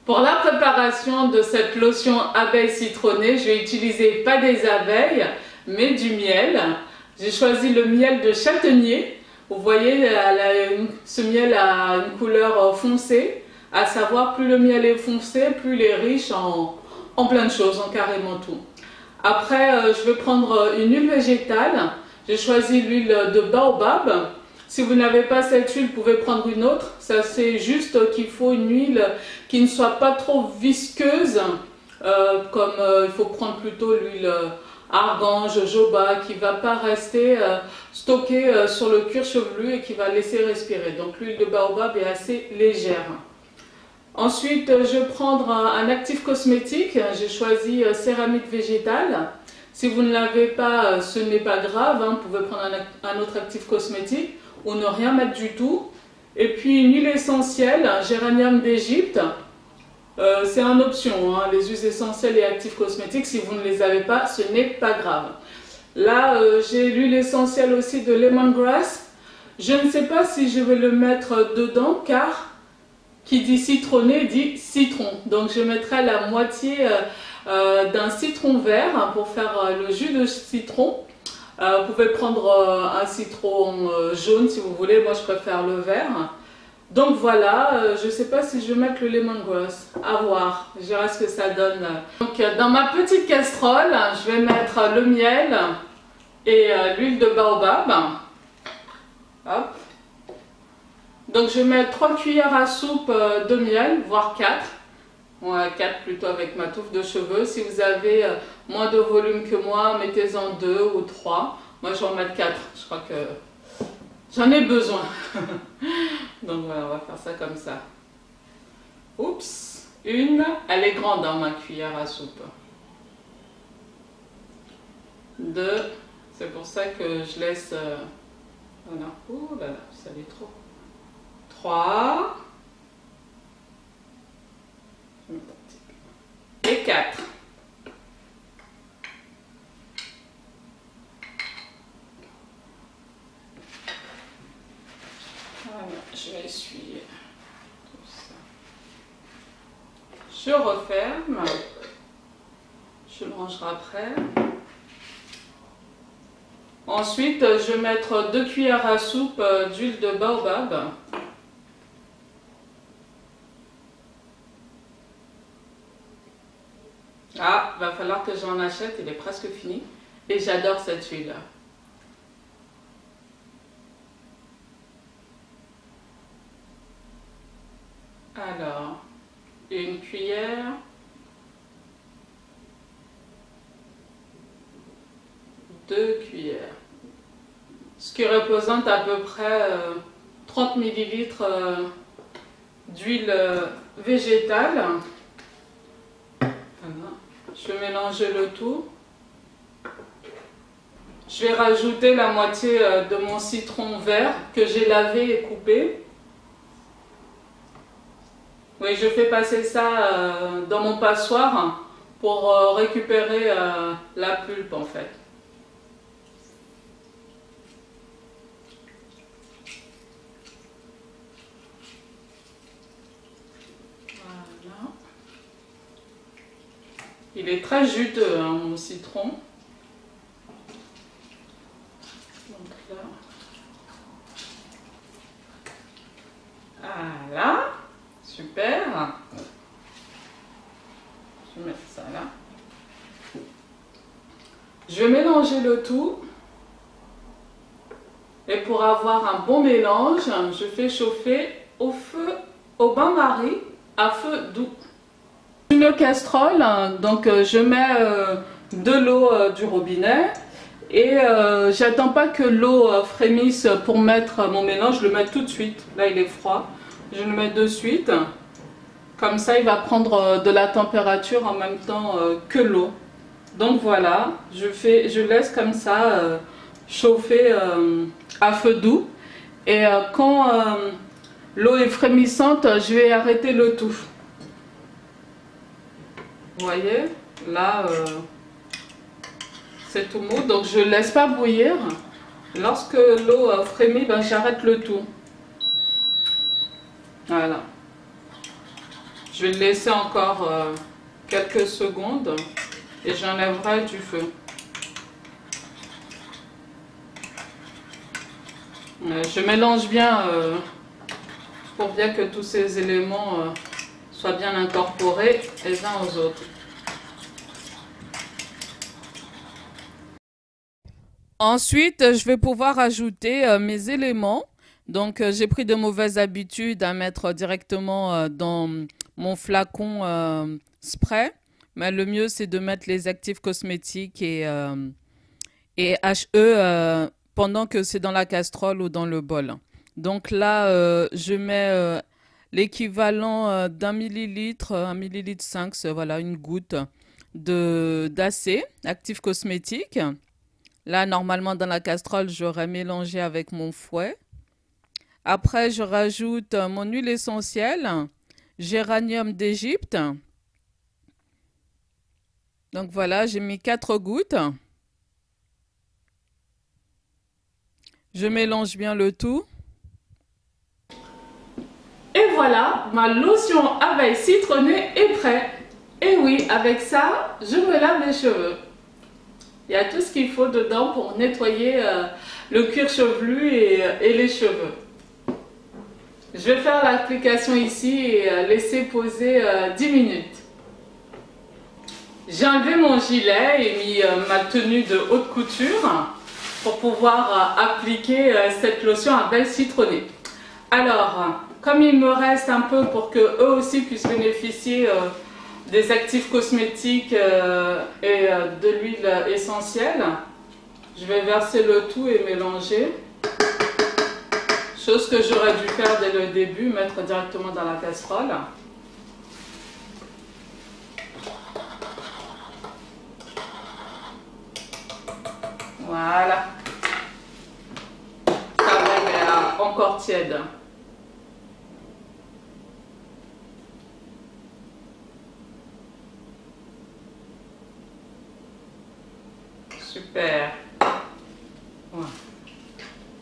Pour la préparation de cette lotion abeille citronnée, je vais utiliser pas des abeilles, mais du miel. J'ai choisi le miel de châtaignier. Vous voyez, ce miel a une couleur foncée. À savoir, plus le miel est foncé, plus il est riche en plein de choses, en carrément tout. Après, je vais prendre une huile végétale. J'ai choisi l'huile de baobab. Si vous n'avez pas cette huile, vous pouvez prendre une autre. Ça, c'est juste qu'il faut une huile qui ne soit pas trop visqueuse. Il faut prendre plutôt l'huile argan, jojoba, qui ne va pas rester stockée sur le cuir chevelu et qui va laisser respirer. Donc l'huile de baobab est assez légère. Ensuite, je vais prendre un actif cosmétique. J'ai choisi céramique végétale. Si vous ne l'avez pas, ce n'est pas grave. Vous pouvez prendre un autre actif cosmétique ou ne rien mettre du tout. Et puis une huile essentielle, géranium d'Égypte. C'est en option, les huiles essentielles et actifs cosmétiques. Si vous ne les avez pas, ce n'est pas grave. Là, j'ai l'huile essentielle aussi de lemongrass. Je ne sais pas si je vais le mettre dedans car qui dit citronné dit citron. Donc je mettrai la moitié d'un citron vert pour faire le jus de citron. Vous pouvez prendre un citron jaune si vous voulez, moi je préfère le vert. Donc voilà, je ne sais pas si je vais mettre le lemongrass, à voir, je verrai ce que ça donne. Donc dans ma petite casserole, je vais mettre le miel et l'huile de baobab. Hop. Donc je vais mettre 3 cuillères à soupe de miel, voire 4. Ouais, 4 plutôt avec ma touffe de cheveux. Si vous avez moins de volume que moi, mettez-en 2 ou 3. Moi je vais en mettre 4, je crois que j'en ai besoin. Donc voilà, on va faire ça comme ça. Oups, une, elle est grande ma cuillère à soupe. 2, c'est pour ça que je laisse... voilà, oh là là, ça l'est trop. 3 et 4. Voilà, je vais essuyer tout ça. Je referme. Je le rangerai après. Ensuite, je vais mettre 2 cuillères à soupe d'huile de baobab. Ah, va falloir que j'en achète, il est presque fini. Et j'adore cette huile. Alors, une cuillère. Deux cuillères. Ce qui représente à peu près 30 ml d'huile végétale. Voilà. Je vais mélanger le tout. Je vais rajouter la moitié de mon citron vert que j'ai lavé et coupé. Oui, je fais passer ça dans mon passoire pour récupérer la pulpe en fait. Voilà. Il est très juteux, mon citron. Donc là. Voilà. Super. Je vais mettre ça là. Je vais mélanger le tout. Et pour avoir un bon mélange, je fais chauffer au bain-marie à feu doux. Une casserole, donc je mets de l'eau du robinet et j'attends pas que l'eau frémisse pour mettre mon mélange, je le mets tout de suite. Là il est froid, je le mets de suite. Comme ça il va prendre de la température en même temps que l'eau. Donc voilà, je laisse comme ça chauffer à feu doux. Et quand l'eau est frémissante, je vais arrêter le tout. Vous voyez, là, c'est tout mou, donc je ne laisse pas bouillir. Lorsque l'eau frémit, ben, j'arrête le tout. Voilà. Je vais le laisser encore quelques secondes et j'enlèverai du feu. Je mélange bien pour bien que tous ces éléments soient bien incorporés les uns aux autres. Ensuite, je vais pouvoir ajouter mes éléments. Donc, j'ai pris de mauvaises habitudes à mettre directement dans mon flacon spray. Mais le mieux, c'est de mettre les actifs cosmétiques et HE pendant que c'est dans la casserole ou dans le bol. Donc là, je mets l'équivalent d'un millilitre, 1,5 ml, voilà, une goutte d'AC, actifs cosmétiques. Là, normalement, dans la casserole, j'aurais mélangé avec mon fouet. Après, je rajoute mon huile essentielle, géranium d'Égypte. Donc voilà, j'ai mis 4 gouttes. Je mélange bien le tout. Et voilà, ma lotion abeille citronnée est prête. Et oui, avec ça, je me lave les cheveux. Il y a tout ce qu'il faut dedans pour nettoyer le cuir chevelu et les cheveux. Je vais faire l'application ici et laisser poser 10 minutes. J'ai enlevé mon gilet et mis ma tenue de haute couture pour pouvoir appliquer cette lotion abeille citronnée. Alors, comme il me reste un peu pour que eux aussi puissent bénéficier des actifs cosmétiques et de l'huile essentielle, je vais verser le tout et mélanger. Chose que j'aurais dû faire dès le début, mettre directement dans la casserole. Voilà. Ça va, est encore tiède. Super. Ouais.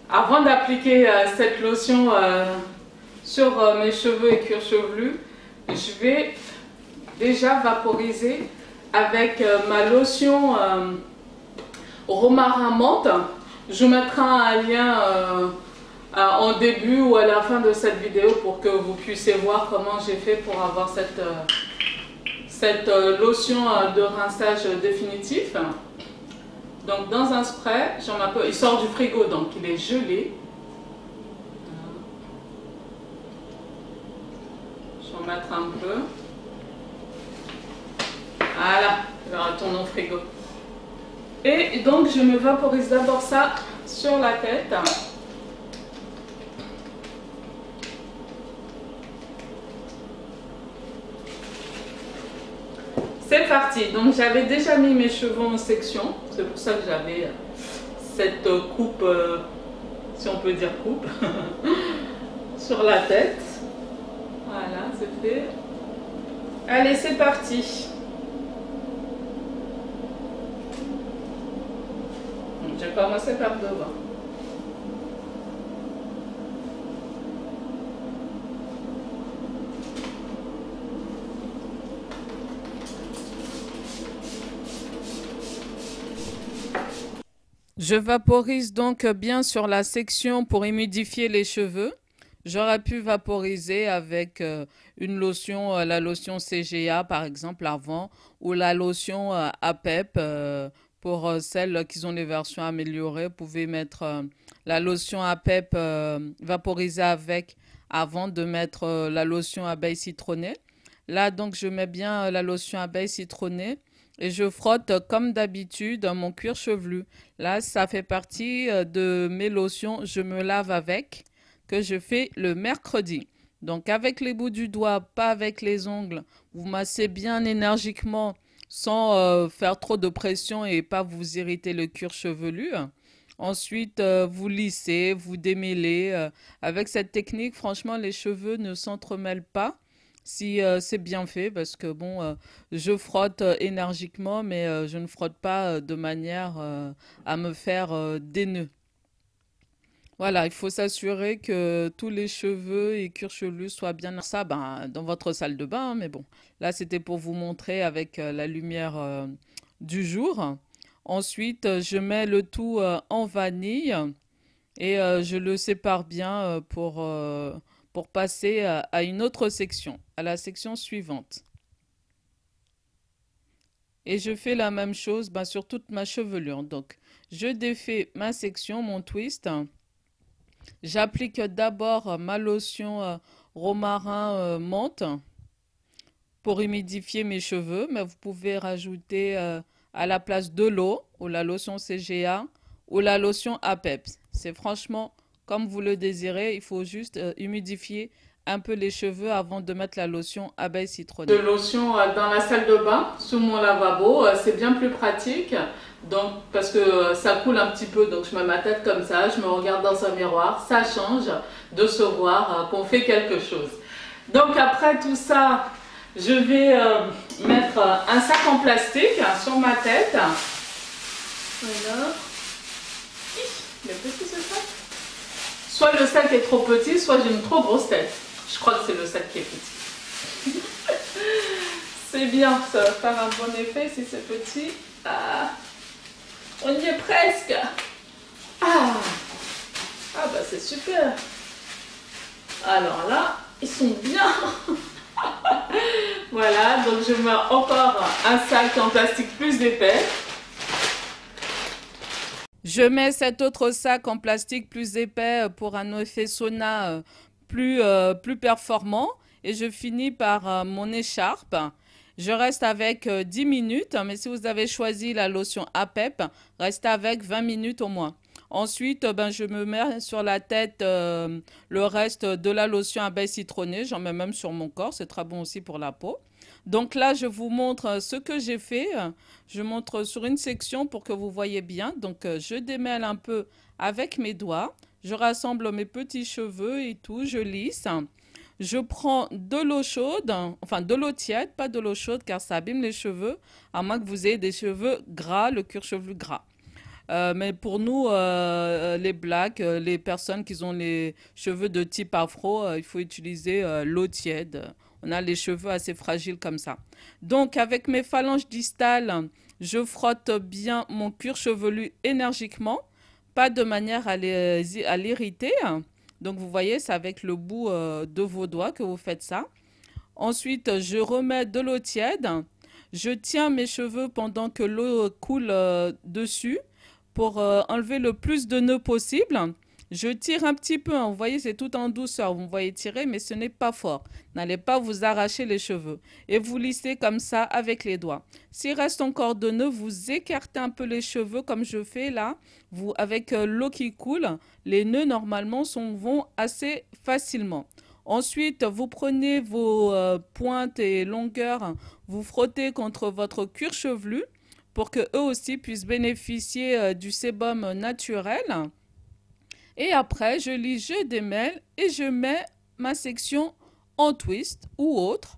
Avant d'appliquer cette lotion sur mes cheveux et cuir chevelu, je vais déjà vaporiser avec ma lotion romarin menthe. Je vous mettrai un lien en début ou à la fin de cette vidéo pour que vous puissiez voir comment j'ai fait pour avoir cette lotion de rinçage définitif. Donc dans un spray, j'en mets un peu, il sort du frigo donc il est gelé. Je vais en mettre un peu. Voilà, je vais retourner au frigo. Et donc je me vaporise d'abord ça sur la tête. C'est parti, donc j'avais déjà mis mes cheveux en section, c'est pour ça que j'avais cette coupe, si on peut dire coupe, sur la tête. Voilà, c'est fait. Allez, c'est parti. Je vais commencer par devant. Je vaporise donc bien sur la section pour humidifier les cheveux. J'aurais pu vaporiser avec une lotion, la lotion CGA par exemple avant, ou la lotion APEP pour celles qui ont les versions améliorées. Vous pouvez mettre la lotion APEP vaporisée avec avant de mettre la lotion abeille citronnée. Là donc je mets bien la lotion abeille citronnée. Et je frotte comme d'habitude mon cuir chevelu. Là, ça fait partie de mes lotions. Je me lave avec, que je fais le mercredi. Donc, avec les bouts du doigt, pas avec les ongles. Vous massez bien énergiquement sans faire trop de pression et pas vous irriter le cuir chevelu. Ensuite, vous lissez, vous démêlez. Avec cette technique, franchement, les cheveux ne s'entremêlent pas. Si c'est bien fait, parce que bon, je frotte énergiquement, mais je ne frotte pas de manière à me faire des nœuds. Voilà, il faut s'assurer que tous les cheveux et cuirs chevelus soient bien ça ben, dans votre salle de bain, hein, mais bon, là c'était pour vous montrer avec la lumière du jour. Ensuite, je mets le tout en vanille et je le sépare bien pour passer à une autre section, à la section suivante. Et je fais la même chose ben, sur toute ma chevelure. Donc, je défais ma section, mon twist. J'applique d'abord ma lotion romarin menthe pour humidifier mes cheveux, mais vous pouvez rajouter à la place de l'eau ou la lotion CGA ou la lotion APEPS. C'est franchement comme vous le désirez, il faut juste humidifier un peu les cheveux avant de mettre la lotion abeille citronnée. De lotion dans la salle de bain, sous mon lavabo, c'est bien plus pratique. Donc, parce que ça coule un petit peu, donc je mets ma tête comme ça, je me regarde dans un miroir, ça change de se voir qu'on fait quelque chose. Donc après tout ça, je vais mettre un sac en plastique sur ma tête. Voilà. Il est petit ce sac. Soit le sac est trop petit, soit j'ai une trop grosse tête. Je crois que c'est le sac qui est petit. C'est bien, ça va faire un bon effet si c'est petit. Ah, on y est presque. Ah, ah bah c'est super. Alors là, ils sont bien. Voilà, donc je mets encore un sac en plastique plus épais. Je mets cet autre sac en plastique plus épais pour un effet sauna plus performant. Et je finis par mon écharpe. Je reste avec 10 minutes, mais si vous avez choisi la lotion APEP, restez avec 20 minutes au moins. Ensuite, ben, je me mets sur la tête le reste de la lotion abeille citronnée. J'en mets même sur mon corps, c'est très bon aussi pour la peau. Donc là, je vous montre ce que j'ai fait. Je montre sur une section pour que vous voyez bien. Donc, je démêle un peu avec mes doigts. Je rassemble mes petits cheveux et tout, je lisse. Je prends de l'eau chaude, enfin de l'eau tiède, pas de l'eau chaude car ça abîme les cheveux, à moins que vous ayez des cheveux gras, le cuir chevelu gras. Mais pour nous, les blacks, les personnes qui ont les cheveux de type afro, il faut utiliser l'eau tiède. On a les cheveux assez fragiles comme ça. Donc, avec mes phalanges distales, je frotte bien mon cuir chevelu énergiquement, pas de manière à l'irriter. Donc, vous voyez, c'est avec le bout de vos doigts que vous faites ça. Ensuite, je remets de l'eau tiède. Je tiens mes cheveux pendant que l'eau coule dessus pour enlever le plus de nœuds possible. Je tire un petit peu, hein. Vous voyez, c'est tout en douceur. Vous me voyez tirer, mais ce n'est pas fort. N'allez pas vous arracher les cheveux. Et vous lissez comme ça avec les doigts. S'il reste encore de nœuds, vous écartez un peu les cheveux comme je fais là. Vous, avec l'eau qui coule, les nœuds normalement vont assez facilement. Ensuite, vous prenez vos pointes et longueurs, vous frottez contre votre cuir chevelu pour que eux aussi puissent bénéficier du sébum naturel. Et après, je lisse, je démêle et je mets ma section en twist ou autre.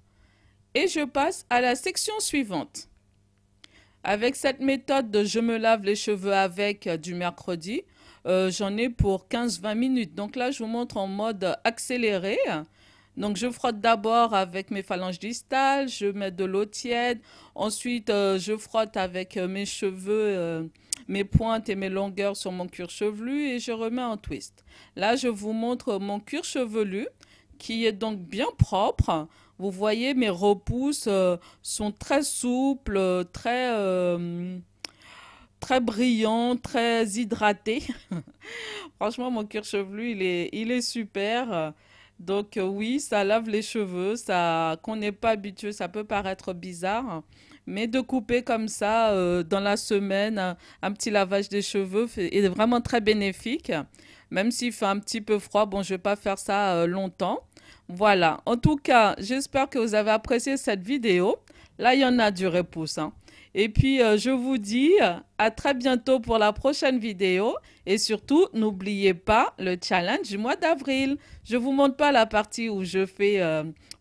Et je passe à la section suivante. Avec cette méthode de je me lave les cheveux avec du mercredi, j'en ai pour 15-20 minutes. Donc là, je vous montre en mode accéléré. Donc je frotte d'abord avec mes phalanges distales, je mets de l'eau tiède. Ensuite, je frotte avec mes cheveux, mes pointes et mes longueurs sur mon cuir chevelu et je remets en twist. Là, je vous montre mon cuir chevelu qui est donc bien propre. Vous voyez, mes repousses sont très souples, très brillants, très hydratés. Franchement, mon cuir chevelu, il est super. Donc oui, ça lave les cheveux, ça qu'on n'est pas habitué, ça peut paraître bizarre, mais de couper comme ça dans la semaine, un petit lavage des cheveux est vraiment très bénéfique. Même s'il fait un petit peu froid, bon, je vais pas faire ça longtemps. Voilà. En tout cas, j'espère que vous avez apprécié cette vidéo. Là, il y en a du repousse, hein. Et puis, je vous dis à très bientôt pour la prochaine vidéo. Et surtout, n'oubliez pas le challenge du mois d'avril. Je ne vous montre pas la partie où je fais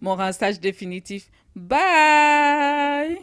mon rinçage définitif. Bye!